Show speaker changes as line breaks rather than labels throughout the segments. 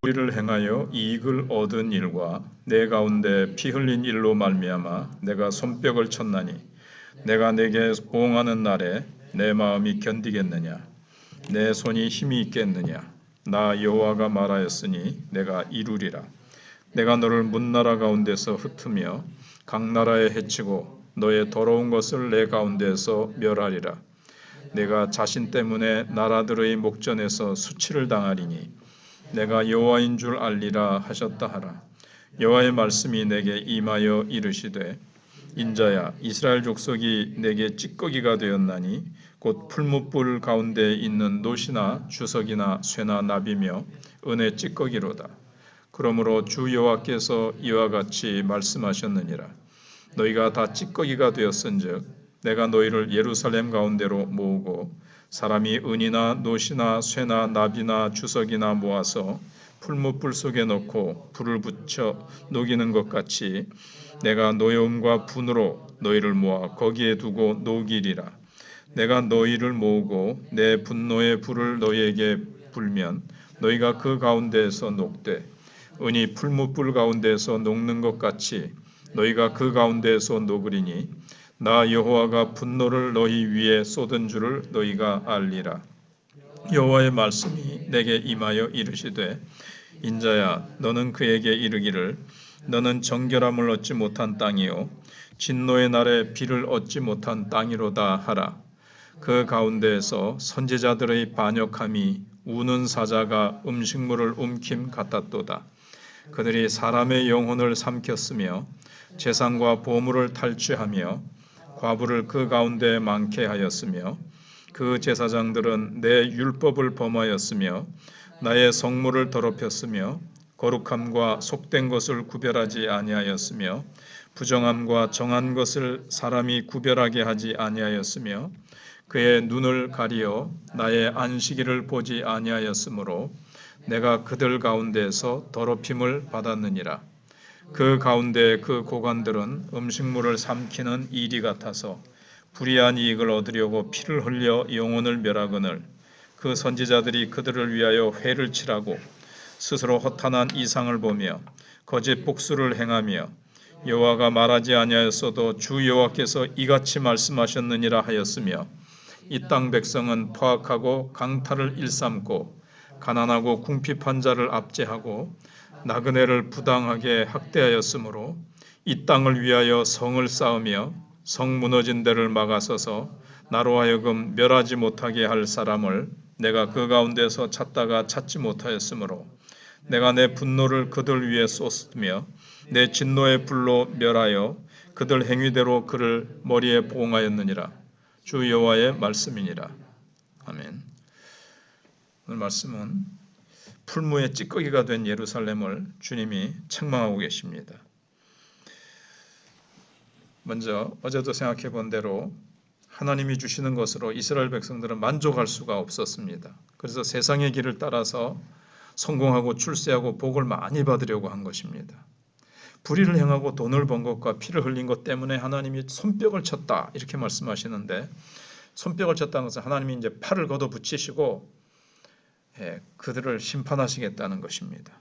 불의를 행하여 이익을 얻은 일과 내 가운데 피 흘린 일로 말미암아 내가 손뼉을 쳤나니 내가 내게 보응하는 날에 내 마음이 견디겠느냐? 내 손이 힘이 있겠느냐? 나 여호와가 말하였으니 내가 이루리라. 내가 너를 문나라 가운데서 흩으며 각 나라에 해치고 너의 더러운 것을 내 가운데서 멸하리라. 내가 자신 때문에 나라들의 목전에서 수치를 당하리니 내가 여호와인 줄 알리라 하셨다 하라. 여호와의 말씀이 내게 임하여 이르시되 인자야, 이스라엘 족속이 내게 찌꺼기가 되었나니 곧 풀무불 가운데 있는 노시나 주석이나 쇠나 나비며 은의 찌꺼기로다. 그러므로 주 여호와께서 이와 같이 말씀하셨느니라. 너희가 다 찌꺼기가 되었은즉 내가 너희를 예루살렘 가운데로 모으고 사람이 은이나 노시나 쇠나 나비나 주석이나 모아서 풀무불 속에 넣고 불을 붙여 녹이는 것 같이 내가 노여움과 분으로 너희를 모아 거기에 두고 녹이리라. 내가 너희를 모으고 내 분노의 불을 너희에게 불면 너희가 그 가운데에서 녹되 은이 풀무불 가운데에서 녹는 것 같이 너희가 그 가운데에서 녹으리니 나 여호와가 분노를 너희 위에 쏟은 줄을 너희가 알리라. 여호와의 말씀이 내게 임하여 이르시되 인자야, 너는 그에게 이르기를 너는 정결함을 얻지 못한 땅이요 진노의 날에 비를 얻지 못한 땅이로다 하라. 그 가운데에서 선지자들의 반역함이 우는 사자가 음식물을 움킴 같았도다. 그들이 사람의 영혼을 삼켰으며 재산과 보물을 탈취하며 과부를 그 가운데 많게 하였으며 그 제사장들은 내 율법을 범하였으며 나의 성물을 더럽혔으며 거룩함과 속된 것을 구별하지 아니하였으며 부정함과 정한 것을 사람이 구별하게 하지 아니하였으며 그의 눈을 가리어 나의 안식일을 보지 아니하였으므로 내가 그들 가운데에서 더럽힘을 받았느니라. 그 가운데 그 고관들은 음식물을 삼키는 이리 같아서 불의한 이익을 얻으려고 피를 흘려 영혼을 멸하거늘 그 선지자들이 그들을 위하여 회를 치라고 스스로 허탄한 이상을 보며 거짓 복수를 행하며 여호와가 말하지 아니하였어도 주 여호와께서 이같이 말씀하셨느니라 하였으며 이 땅 백성은 포악하고 강탈을 일삼고 가난하고 궁핍한 자를 압제하고 나그네를 부당하게 학대하였으므로 이 땅을 위하여 성을 쌓으며 성 무너진 데를 막아서서 나로 하여금 멸하지 못하게 할 사람을 내가 그 가운데서 찾다가 찾지 못하였으므로 내가 내 분노를 그들 위에 쏟으며 내 진노의 불로 멸하여 그들 행위대로 그를 머리에 보응하였느니라. 주 여호와의 말씀이니라. 아멘. 오늘 말씀은 풀무의 찌꺼기가 된 예루살렘을 주님이 책망하고 계십니다. 먼저 어제도 생각해 본 대로 하나님이 주시는 것으로 이스라엘 백성들은 만족할 수가 없었습니다. 그래서 세상의 길을 따라서 성공하고 출세하고 복을 많이 받으려고 한 것입니다. 불의를 행하고 돈을 번 것과 피를 흘린 것 때문에 하나님이 손뼉을 쳤다 이렇게 말씀하시는데 손뼉을 쳤다는 것은 하나님이 이제 팔을 걷어붙이시고 그들을 심판하시겠다는 것입니다.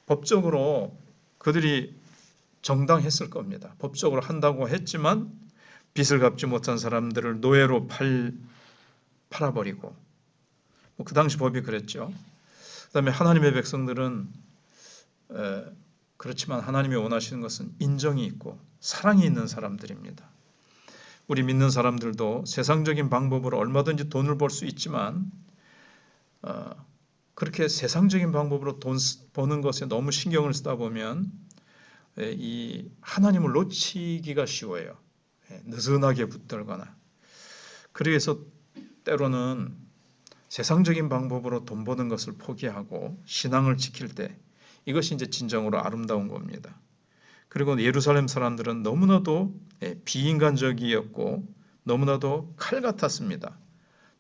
법적으로 그들이 정당했을 겁니다. 법적으로 한다고 했지만 빚을 갚지 못한 사람들을 노예로 팔아버리고 그 당시 법이 그랬죠. 그다음에 하나님의 백성들은 그렇지만 하나님이 원하시는 것은 인정이 있고 사랑이 있는 사람들입니다. 우리 믿는 사람들도 세상적인 방법으로 얼마든지 돈을 벌 수 있지만 그렇게 세상적인 방법으로 돈 버는 것에 너무 신경을 쓰다 보면 이 하나님을 놓치기가 쉬워요. 느슨하게 붙들거나. 그래서 때로는 세상적인 방법으로 돈 버는 것을 포기하고 신앙을 지킬 때 이것이 이제 진정으로 아름다운 겁니다. 그리고 예루살렘 사람들은 너무나도 비인간적이었고 너무나도 칼 같았습니다.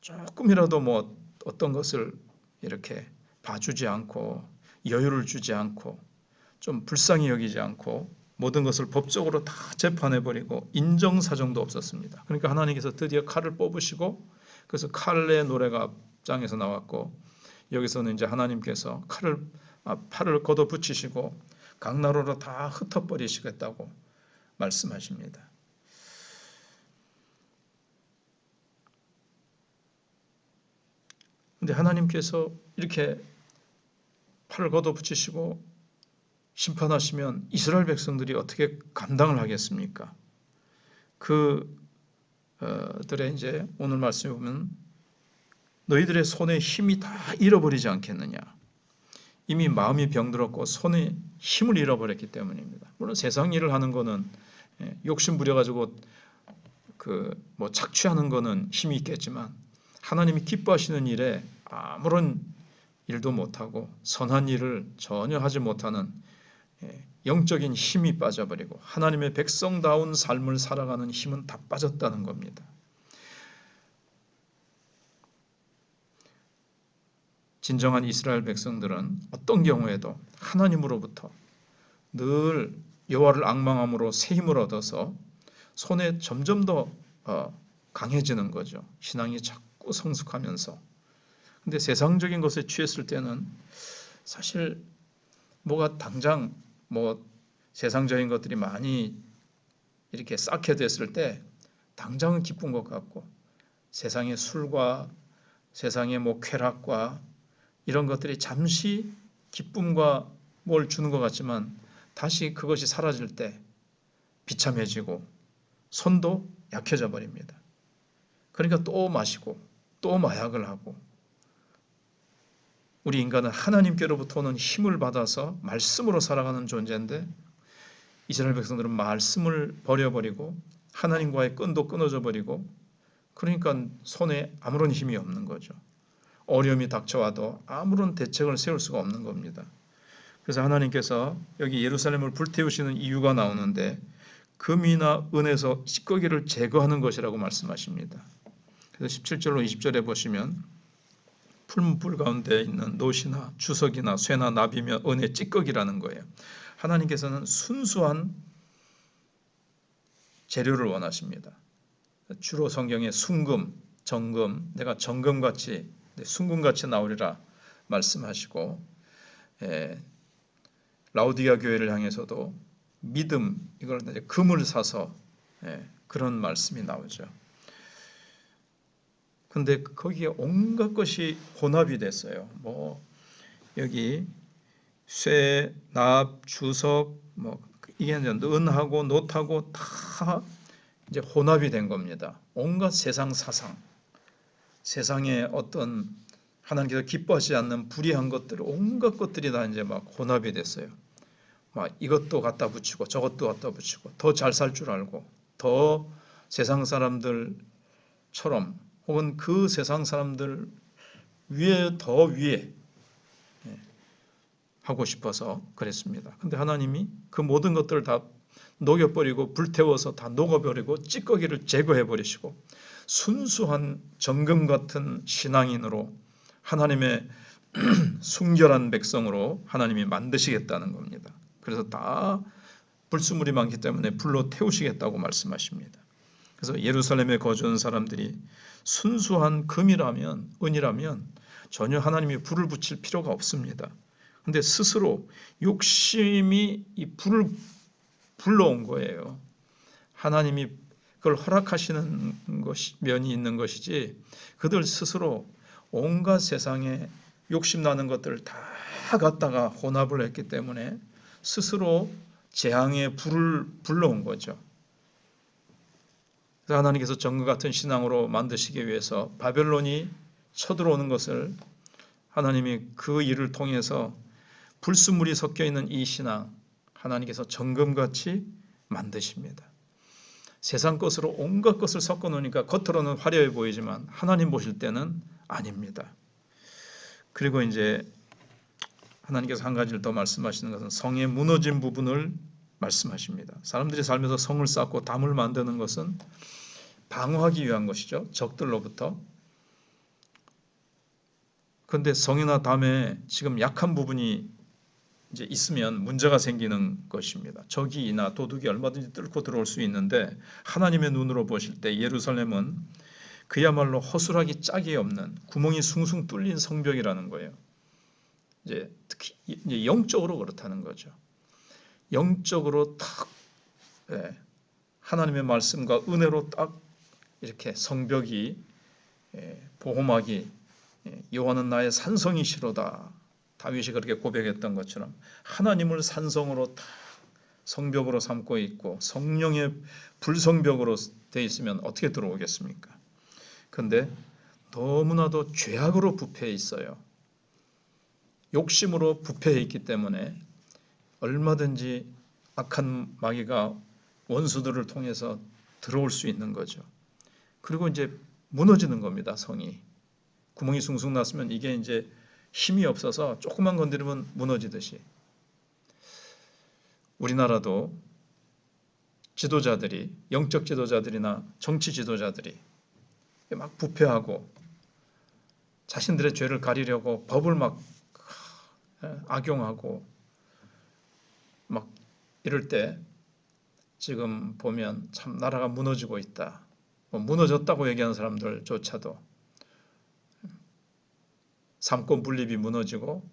조금이라도 뭐 어떤 것을 이렇게 봐주지 않고 여유를 주지 않고 좀 불쌍히 여기지 않고 모든 것을 법적으로 다 재판해버리고 인정사정도 없었습니다. 그러니까 하나님께서 드디어 칼을 뽑으시고 그래서 칼의 노래가 앞장에서 나왔고 여기서는 이제 하나님께서 팔을 걷어 붙이시고 강나루로 다 흩어버리시겠다고 말씀하십니다. 근데 하나님께서 이렇게 팔을 걷어 붙이시고 심판하시면 이스라엘 백성들이 어떻게 감당을 하겠습니까? 그들의 이제 오늘 말씀에 보면 너희들의 손에 힘이 다 잃어버리지 않겠느냐. 이미 마음이 병들었고 손에 힘을 잃어버렸기 때문입니다. 물론 세상 일을 하는 거는 욕심 부려가지고 뭐 착취하는 거는 힘이 있겠지만 하나님이 기뻐하시는 일에 아무런 일도 못하고 선한 일을 전혀 하지 못하는 영적인 힘이 빠져버리고 하나님의 백성다운 삶을 살아가는 힘은 다 빠졌다는 겁니다. 진정한 이스라엘 백성들은 어떤 경우에도 하나님으로부터 늘 여호와를 앙망함으로 새 힘을 얻어서 손에 점점 더 강해지는 거죠. 신앙이 자꾸 성숙하면서. 근데 세상적인 것에 취했을 때는 사실 뭐가 당장 뭐 세상적인 것들이 많이 이렇게 쌓게 됐을 때 당장은 기쁜 것 같고 세상의 술과 세상의 뭐 쾌락과 이런 것들이 잠시 기쁨과 뭘 주는 것 같지만 다시 그것이 사라질 때 비참해지고 손도 약해져 버립니다. 그러니까 또 마시고 또 마약을 하고 우리 인간은 하나님께로부터 오는 힘을 받아서 말씀으로 살아가는 존재인데 이스라엘 백성들은 말씀을 버려버리고 하나님과의 끈도 끊어져 버리고 그러니까 손에 아무런 힘이 없는 거죠. 어려움이 닥쳐와도 아무런 대책을 세울 수가 없는 겁니다. 그래서 하나님께서 여기 예루살렘을 불태우시는 이유가 나오는데 금이나 은에서 찌꺼기를 제거하는 것이라고 말씀하십니다. 그래서 17절로 20절에 보시면 풀무불 가운데 있는 노시나 주석이나 쇠나 나비며 은의 찌꺼기라는 거예요. 하나님께서는 순수한 재료를 원하십니다. 주로 성경에 순금, 정금, 내가 정금같이 순금같이 나오리라 말씀하시고 라우디가 교회를 향해서도 믿음, 이걸 금을 사서 그런 말씀이 나오죠. 근데 거기에 온갖 것이 혼합이 됐어요. 뭐 여기 쇠, 납, 주석, 뭐 이게 은하고 놋하고 다 이제 혼합이 된 겁니다. 온갖 세상 사상, 세상의 어떤 하나님께서 기뻐하지 않는 불의한 것들, 온갖 것들이 다 이제 막 혼합이 됐어요. 막 이것도 갖다 붙이고 저것도 갖다 붙이고 더 잘 살 줄 알고 더 세상 사람들처럼 혹은 그 세상 사람들 위에 더 위에 하고 싶어서 그랬습니다. 근데 하나님이 그 모든 것들을 다 녹여버리고 불태워서 다 녹아버리고 찌꺼기를 제거해버리시고 순수한 정금 같은 신앙인으로 하나님의 순결한 백성으로 하나님이 만드시겠다는 겁니다. 그래서 다 불순물이 많기 때문에 불로 태우시겠다고 말씀하십니다. 그래서 예루살렘에 거주하는 사람들이 순수한 금이라면 은이라면 전혀 하나님이 불을 붙일 필요가 없습니다. 근데 스스로 욕심이 이 불을 불러온 거예요. 하나님이 그걸 허락하시는 면이 있는 것이지 그들 스스로 온갖 세상에 욕심나는 것들을 다 갖다가 혼합을 했기 때문에 스스로 재앙의 불을 불러온 거죠. 그래서 하나님께서 정금 같은 신앙으로 만드시기 위해서 바벨론이 쳐들어오는 것을 하나님이 그 일을 통해서 불순물이 섞여 있는 이 신앙 하나님께서 정금같이 만드십니다. 세상 것으로 온갖 것을 섞어 놓으니까 겉으로는 화려해 보이지만 하나님 보실 때는 아닙니다. 그리고 이제 하나님께서 한 가지를 더 말씀하시는 것은 성의 무너진 부분을 말씀하십니다. 사람들이 살면서 성을 쌓고 담을 만드는 것은 방어하기 위한 것이죠. 적들로부터. 그런데 성이나 담에 지금 약한 부분이 이제 있으면 문제가 생기는 것입니다. 적이나 도둑이 얼마든지 뚫고 들어올 수 있는데 하나님의 눈으로 보실 때 예루살렘은 그야말로 허술하기 짝이 없는 구멍이 숭숭 뚫린 성벽이라는 거예요. 이제 특히 이제 영적으로 그렇다는 거죠. 영적으로 딱 하나님의 말씀과 은혜로 딱 이렇게 성벽이 보호막이 여호와는 나의 산성이시로다. 다윗이 그렇게 고백했던 것처럼 하나님을 산성으로 딱 성벽으로 삼고 있고 성령의 불성벽으로 돼 있으면 어떻게 들어오겠습니까? 그런데 너무나도 죄악으로 부패해 있어요. 욕심으로 부패해 있기 때문에 얼마든지 악한 마귀가 원수들을 통해서 들어올 수 있는 거죠. 그리고 이제 무너지는 겁니다. 성이 구멍이 숭숭 났으면 이게 이제 힘이 없어서 조금만 건드리면 무너지듯이 우리나라도 지도자들이 영적 지도자들이나 정치 지도자들이 막 부패하고 자신들의 죄를 가리려고 법을 막 악용하고 막 이럴 때 지금 보면 참 나라가 무너지고 있다. 무너졌다고 얘기하는 사람들조차도 삼권 분립이 무너지고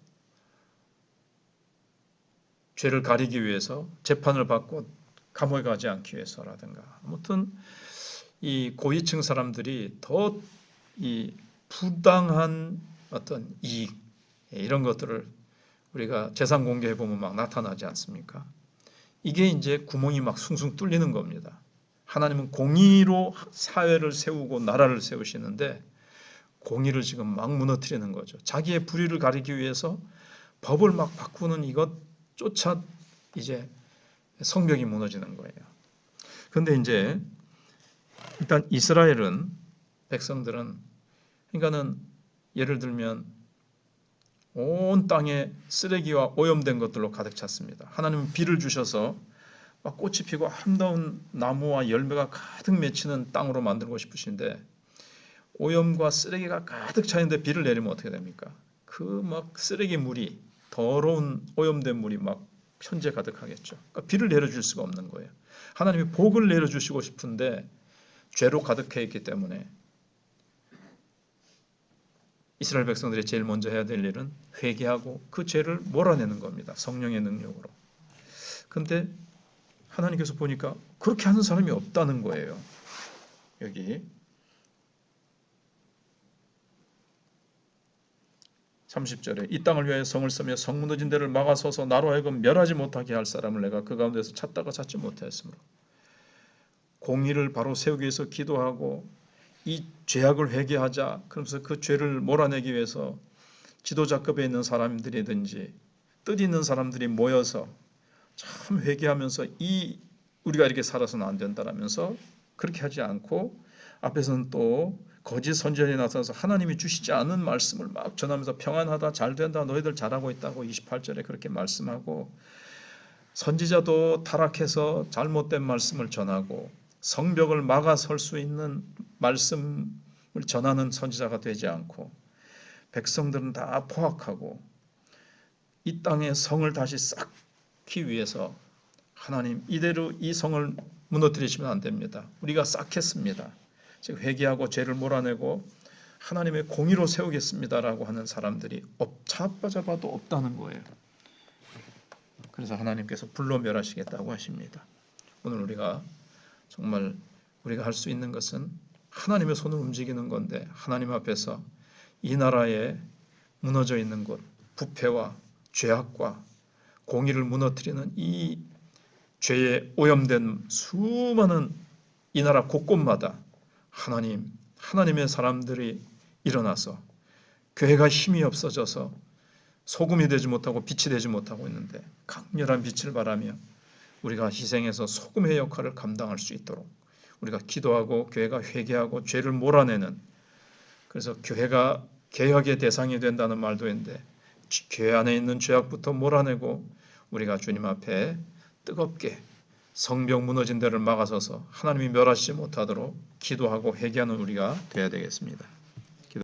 죄를 가리기 위해서 재판을 받고 감옥에 가지 않기 위해서라든가 아무튼 이 고위층 사람들이 더 이 부당한 어떤 이익 이런 것들을 우리가 재산 공개해 보면 막 나타나지 않습니까? 이게 이제 구멍이 막 숭숭 뚫리는 겁니다. 하나님은 공의로 사회를 세우고 나라를 세우시는데 공의를 지금 막 무너뜨리는 거죠. 자기의 불의를 가리기 위해서 법을 막 바꾸는 이것조차 이제 성벽이 무너지는 거예요. 그런데 이제 일단 이스라엘은 백성들은 그러니까는 예를 들면 온 땅에 쓰레기와 오염된 것들로 가득 찼습니다. 하나님은 비를 주셔서 막 꽃이 피고 아름다운 나무와 열매가 가득 맺히는 땅으로 만들고 싶으신데 오염과 쓰레기가 가득 차 있는데 비를 내리면 어떻게 됩니까? 그 막 쓰레기 물이 더러운 오염된 물이 막 현재 가득하겠죠. 그러니까 비를 내려줄 수가 없는 거예요. 하나님이 복을 내려주시고 싶은데 죄로 가득해 있기 때문에 이스라엘 백성들이 제일 먼저 해야 될 일은 회개하고 그 죄를 몰아내는 겁니다. 성령의 능력으로. 그런데 하나님께서 보니까 그렇게 하는 사람이 없다는 거예요. 여기 30절에 이 땅을 위하여 성을 쓰며 성 무너진 데를 막아서서 나로 하여금 멸하지 못하게 할 사람을 내가 그 가운데서 찾다가 찾지 못하였으므로 공의를 바로 세우기 위해서 기도하고 이 죄악을 회개하자 그러면서 그 죄를 몰아내기 위해서 지도자급에 있는 사람들이든지 뜻 있는 사람들이 모여서 참 회개하면서 우리가 이렇게 살아서는 안 된다라면서 그렇게 하지 않고 앞에서는 또 거짓 선지자들이 나타나서 하나님이 주시지 않은 말씀을 막 전하면서 평안하다 잘 된다 너희들 잘하고 있다고 28절에 그렇게 말씀하고 선지자도 타락해서 잘못된 말씀을 전하고 성벽을 막아설 수 있는 말씀을 전하는 선지자가 되지 않고 백성들은 다 포악하고 이 땅의 성을 다시 쌓기 위해서 하나님 이대로 이 성을 무너뜨리시면 안 됩니다. 우리가 쌓겠습니다. 즉 회개하고 죄를 몰아내고 하나님의 공의로 세우겠습니다라고 하는 사람들이 자빠져봐도 없다는 거예요. 그래서 하나님께서 불로 멸하시겠다고 하십니다. 오늘 우리가 정말 우리가 할 수 있는 것은 하나님의 손을 움직이는 건데 하나님 앞에서 이 나라에 무너져 있는 것, 부패와 죄악과 공의를 무너뜨리는 이 죄에 오염된 수많은 이 나라 곳곳마다 하나님의 사람들이 일어나서 교회가 힘이 없어져서 소금이 되지 못하고 빛이 되지 못하고 있는데 강렬한 빛을 발하며 우리가 희생해서 소금의 역할을 감당할 수 있도록 우리가 기도하고 교회가 회개하고 죄를 몰아내는 그래서 교회가 개혁의 대상이 된다는 말도 있는데 교회 안에 있는 죄악부터 몰아내고 우리가 주님 앞에 뜨겁게 성벽 무너진 데를 막아서서 하나님이 멸하시지 못하도록 기도하고 회개하는 우리가 되어야 되겠습니다.